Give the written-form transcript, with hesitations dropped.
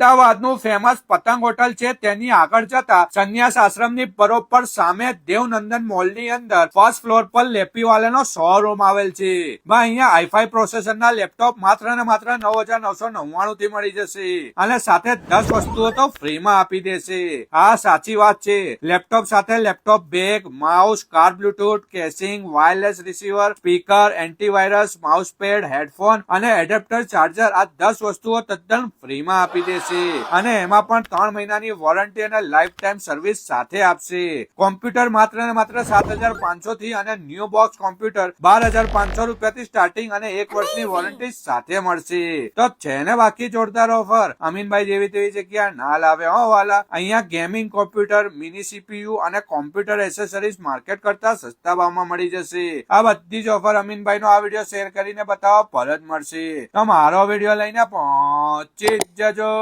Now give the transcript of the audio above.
અમદાવાદનું ફેમસ પતંગ હોટલ છે તેની આગળ જતા સંન્યાસ આશ્રમની બરોબર સામે દેવનંદન મોલની અંદર ફર્સ્ટ ફ્લોર પર લેપીવાલાનો શોરૂમ આવેલ છે. અહીંયા હાઈફાઈ પ્રોસેસરના લેપટોપ માત્ર ને માત્ર 9,999 થી મળી જશે અને સાથે 10 વસ્તુઓ તો ફ્રીમાં આપી દેશે. આ સાચી વાત છે. લેપટોપ સાથે laptop bag, mouse, car bluetooth, casing, wireless receiver, speaker, antivirus, mouse pad, headphone અને એડેપ્ટર ચાર્જર આ 10 વસ્તુઓ તદ્દન ફ્રીમાં આપી દેશે અને એમાં પણ 3 મહિનાની વોરંટી અને લાઈફ ટાઈમ સર્વિસ સાથે આપશે. કોમ્પ્યુટર માત્ર ને માત્ર 7,500 થી અને ન્યુ બોક્સ કોમ્પ્યુટર 12,500 રૂપિયાથી સ્ટાર્ટિંગ અને 1 વર્ષની વોરંટી સાથે મળશે. તો છે ને બાકી જોરદાર ઓફર. અમીનભાઈ જેવી તેવી જગ્યા ના લાવે હો વાલા. અહીંયા ગેમિંગ કોમ્પ્યુટર, મિની સીપીયુ અને કોમ્પ્યુટર એસેસરીઝ માર્કેટ કરતા સસ્તા ભાવમાં મળી જશે. આ બધી જ ઓફર અમીનભાઈ નો આ વિડીયો શેર કરીને બતાવવા પર જ મળશે. તો મારો વિડીયો લઈને પહોંચી જજો.